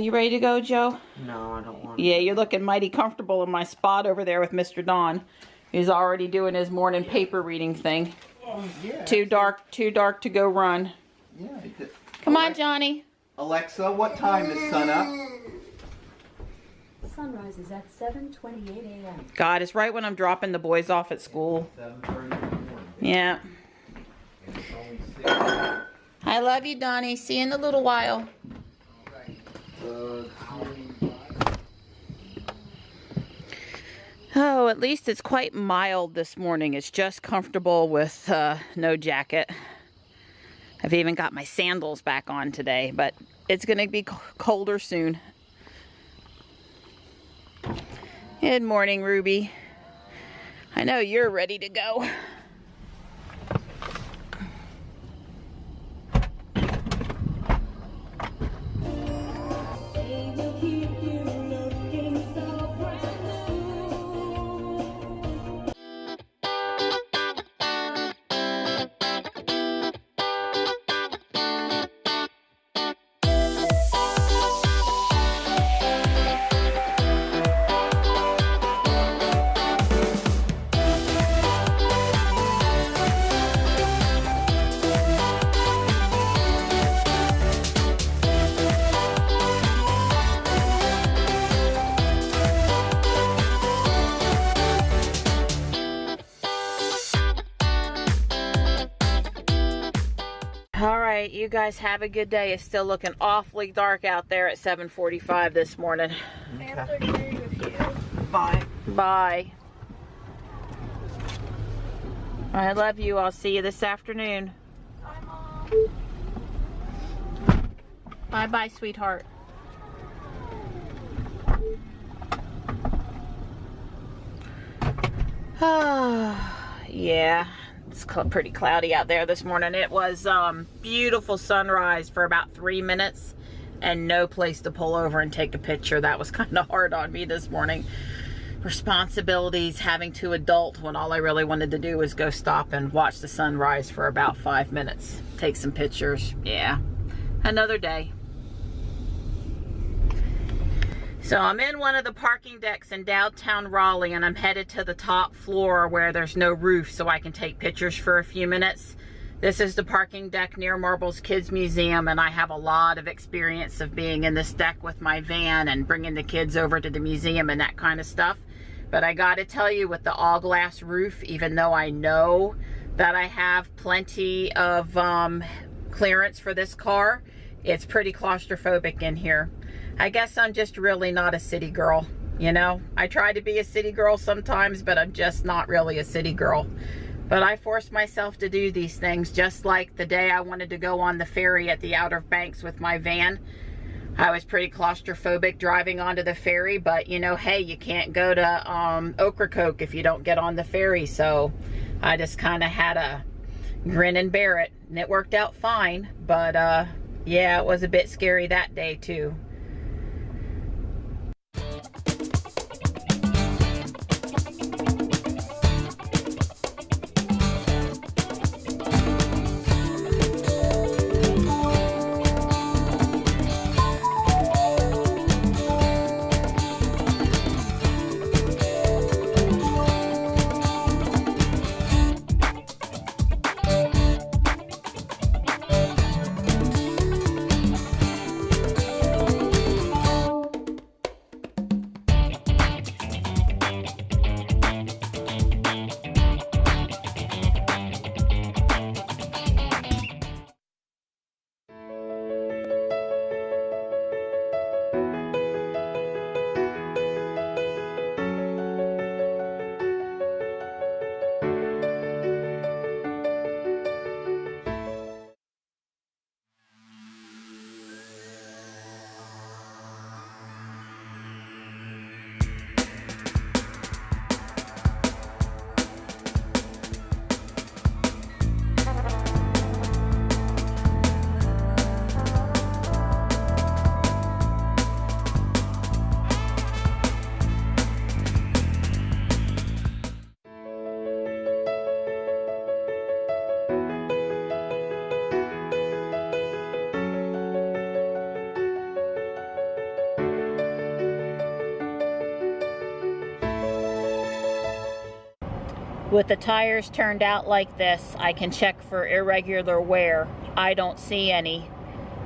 You ready to go, Joe? No, I don't want to. Yeah, you're looking mighty comfortable in my spot over there with Mr. Don. He's already doing his morning paper reading thing. Yeah. Too dark to go run. Yeah. Come on, Johnny. Alexa, what time is sun up? Sunrise is at 7:28 a.m. God, it's right when I'm dropping the boys off at school. 7:30 in the morning. Yeah. And it's only 6. I love you, Donnie. See you in a little while. Oh, at least it's quite mild this morning. It's just comfortable with no jacket. I've even got my sandals back on today, but it's going to be colder soon. Good morning, Ruby. I know you're ready to go. Alright, you guys have a good day. It's still looking awfully dark out there at 7:45 this morning. Panther, carry with you. Bye. Bye. I love you. I'll see you this afternoon. Bye, Mom. Bye-bye, sweetheart. Yeah. It's pretty cloudy out there this morning. It was beautiful sunrise for about 3 minutes and no place to pull over and take a picture. That was kind of hard on me this morning. Responsibilities, having to adult when all I really wanted to do was go stop and watch the sunrise for about 5 minutes. Take some pictures. Yeah, another day. So I'm in one of the parking decks in downtown Raleigh, and I'm headed to the top floor where there's no roof so I can take pictures for a few minutes. This is the parking deck near Marbles Kids Museum, and I have a lot of experience of being in this deck with my van and bringing the kids over to the museum and that kind of stuff. But I gotta tell you, with the all glass roof, even though I know that I have plenty of clearance for this car, it's pretty claustrophobic in here. I guess I'm just really not a city girl, you know? I try to be a city girl sometimes, but I'm just not really a city girl. But I force myself to do these things, just like the day I wanted to go on the ferry at the Outer Banks with my van. I was pretty claustrophobic driving onto the ferry, but you know, hey, you can't go to Ocracoke if you don't get on the ferry, so I just kind of had a grin and bear it, and it worked out fine. But yeah, it was a bit scary that day too. With the tires turned out like this, I can check for irregular wear. I don't see any.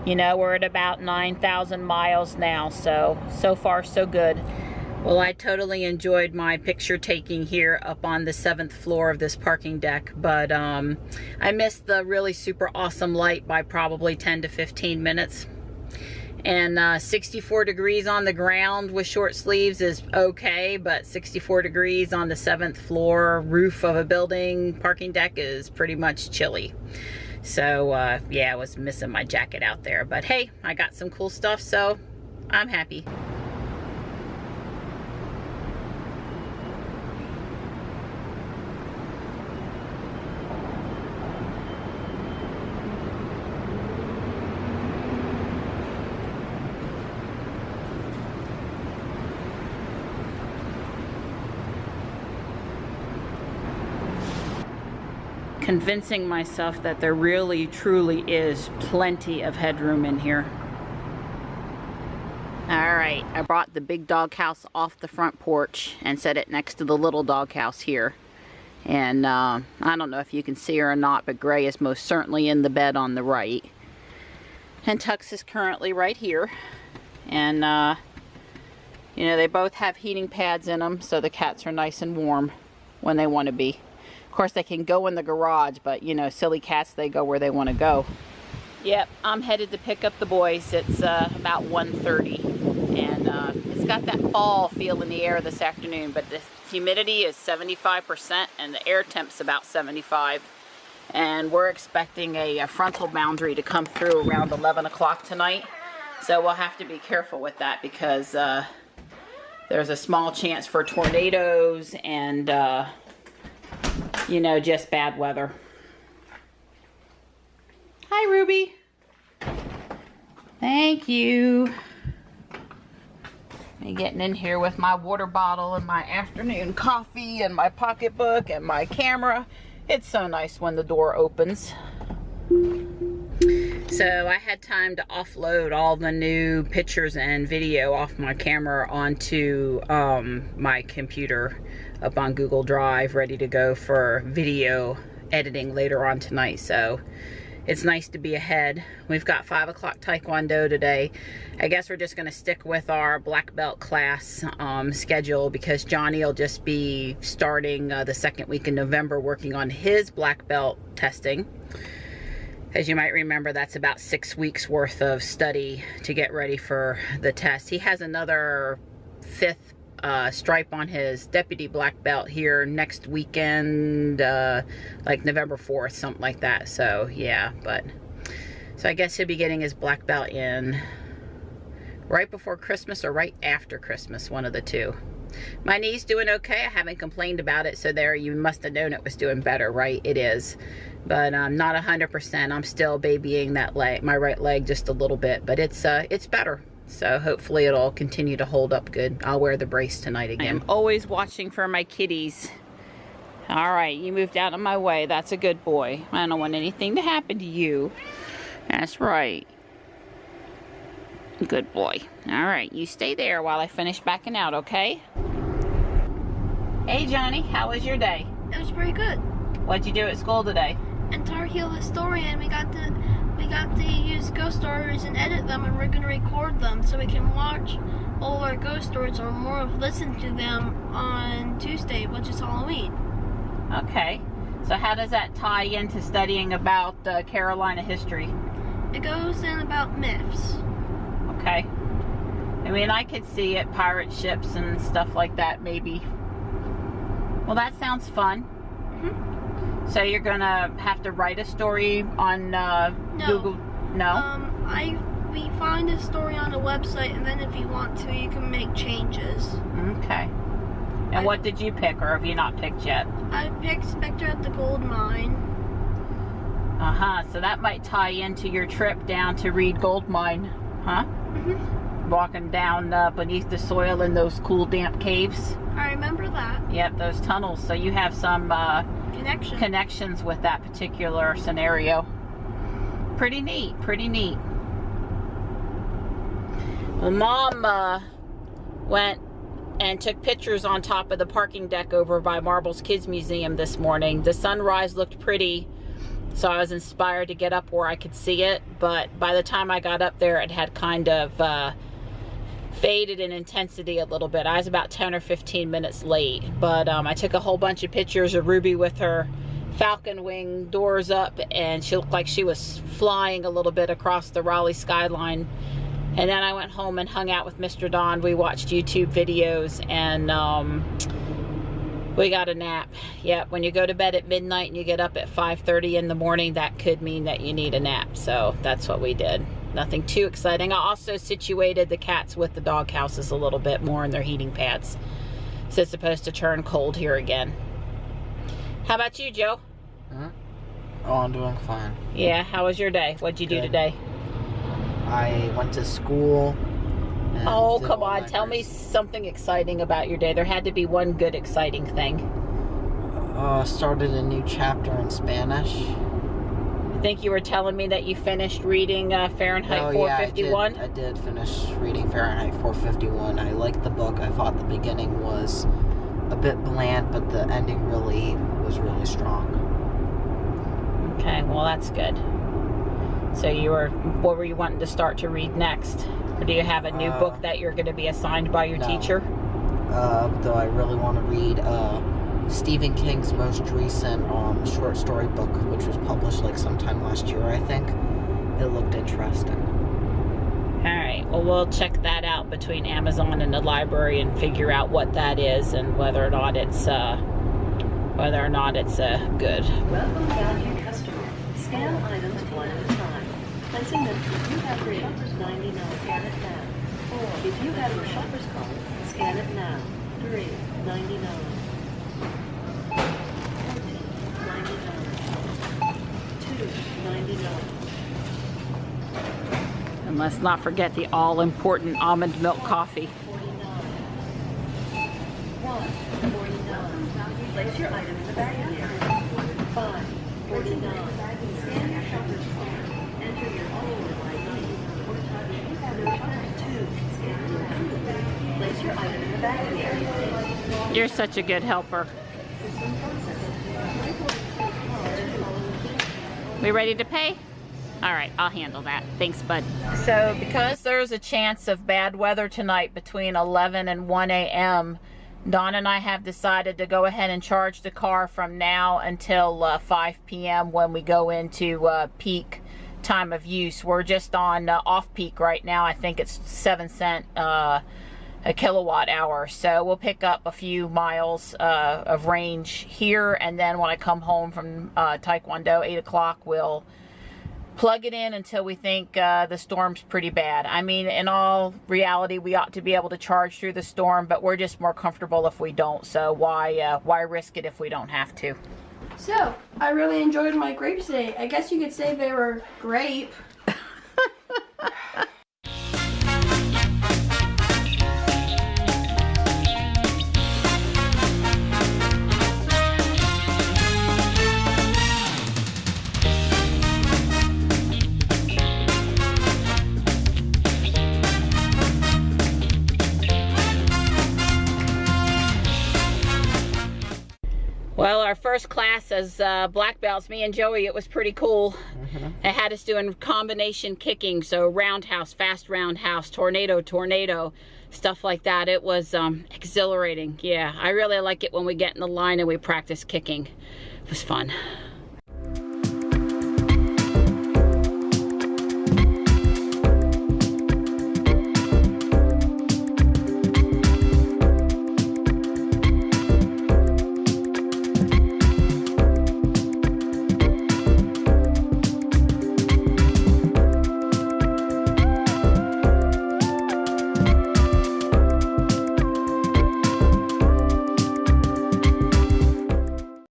You know, we're at about 9,000 miles now, so far so good. Well, I totally enjoyed my picture taking here up on the 7th floor of this parking deck, but I missed the really super awesome light by probably 10 to 15 minutes. And 64 degrees on the ground with short sleeves is okay, but 64 degrees on the 7th floor roof of a building parking deck is pretty much chilly. So yeah, I was missing my jacket out there, but hey, I got some cool stuff, so I'm happy. Convincing myself that there really truly is plenty of headroom in here. Alright, I brought the big doghouse off the front porch and set it next to the little doghouse here. And I don't know if you can see her or not, but Gray is most certainly in the bed on the right. And Tux is currently right here. And you know, they both have heating pads in them, so the cats are nice and warm when they want to be. Of course, they can go in the garage, but you know, silly cats, they go where they want to go. Yep, I'm headed to pick up the boys. It's about 1:30, and it's got that fall feel in the air this afternoon, but the humidity is 75% and the air temp's about 75. And we're expecting a frontal boundary to come through around 11 o'clock tonight. So we'll have to be careful with that because there's a small chance for tornadoes and you know, just bad weather. Hi, Ruby. Thank you. Me getting in here with my water bottle and my afternoon coffee and my pocketbook and my camera. It's so nice when the door opens. So I had time to offload all the new pictures and video off my camera onto my computer up on Google Drive, ready to go for video editing later on tonight. So it's nice to be ahead. We've got 5 o'clock Taekwondo today. I guess we're just gonna stick with our black belt class schedule because Johnny will just be starting the second week in November working on his black belt testing. As you might remember, that's about 6 weeks worth of study to get ready for the test. He has another 5th stripe on his deputy black belt here next weekend, like November 4th, something like that. So yeah, so I guess he'll be getting his black belt in right before Christmas or right after Christmas, one of the two. My knee's doing okay. I haven't complained about it, so there, you must have known it was doing better, right? It is, but not 100%. I'm still babying that leg, my right leg, just a little bit, but it's better. So hopefully it'll continue to hold up good. I'll wear the brace tonight again. I'm always watching for my kitties. All right, you moved out of my way. That's a good boy. I don't want anything to happen to you. That's right. Good boy. All right, you stay there while I finish backing out, okay? Hey, Johnny, how was your day? It was pretty good. What'd you do at school today? In Tar Heel Historian, we got to use ghost stories and edit them, and we're gonna record them so we can watch all our ghost stories, or more of listen to them on Tuesday, which is Halloween. Okay. So how does that tie into studying about Carolina history? It goes in about myths. Okay. I mean, I could see it, pirate ships and stuff like that, maybe. Well, that sounds fun. Mm-hmm. So you're gonna have to write a story on Google? No? We find a story on the website, and then if you want to, you can make changes. Okay. And what did you pick, or have you not picked yet? I picked Spectre at the Gold Mine. Uh-huh, so that might tie into your trip down to Reed Gold Mine, huh? Mm-hmm. Walking down beneath the soil in those cool, damp caves. I remember that. Yep, those tunnels. So you have some connections with that particular scenario. Pretty neat, pretty neat. Well, Mom went and took pictures on top of the parking deck over by Marbles Kids Museum this morning. The sunrise looked pretty, so I was inspired to get up where I could see it, but by the time I got up there, it had kind of faded in intensity a little bit. I was about 10 or 15 minutes late, but I took a whole bunch of pictures of Ruby with her Falcon Wing doors up, and she looked like she was flying a little bit across the Raleigh skyline. And then I went home and hung out with Mr. Don. We watched YouTube videos, and we got a nap. Yeah, when you go to bed at midnight and you get up at 5:30 in the morning, that could mean that you need a nap. So that's what we did. Nothing too exciting. I also situated the cats with the dog houses a little bit more in their heating pads. So it's supposed to turn cold here again. How about you, Joe? Oh, I'm doing fine. Yeah, how was your day? What'd you do today? I went to school. Oh, come on. Tell me something exciting about your day. There had to be one good, exciting thing. Started a new chapter in Spanish. I think you were telling me that you finished reading Fahrenheit 451. Yeah, I did finish reading Fahrenheit 451. I liked the book. I thought the beginning was a bit bland, but the ending was really strong. Okay, well, that's good. So what were you wanting to start to read next? Or do you have a new book that you're going to be assigned by your teacher? Though I really want to read Stephen King's most recent short story book, which was published like sometime last year, I think. It looked interesting. Alright, well, we'll check that out between Amazon and the library and figure out what that is and whether or not it's good. Welcome valued customer. Scan items one at a time. Placing them if you have your shopper's 99, scan it now. Or if you have your shopper's card, scan it now. 3.99. 14.99. 2.99. And let's not forget the all-important almond milk coffee. 1.49. Place your item in the bag area. 5.49. Scan your shopper's card. Enter your order ID. Or type if you have your shopper's 2. Scan it now. Place your item in the bag area. You're such a good helper. We ready to pay? All right, I'll handle that. Thanks, bud. So because there's a chance of bad weather tonight between 11 and 1 a.m., Dawn and I have decided to go ahead and charge the car from now until 5 p.m. when we go into peak time of use. We're just on off-peak right now. I think it's 7 cents a kilowatt hour. So we'll pick up a few miles of range here, and then when I come home from Taekwondo, 8 o'clock, we'll plug it in until we think the storm's pretty bad. I mean, in all reality, we ought to be able to charge through the storm, but we're just more comfortable if we don't. So why risk it if we don't have to? So, I really enjoyed my grapes today. I guess you could say they were grape. Well, our first class as black belts, me and Joey, it was pretty cool. It had us doing combination kicking, so roundhouse, fast roundhouse, tornado, stuff like that. It was exhilarating. Yeah, I really like it when we get in the line and we practice kicking. It was fun.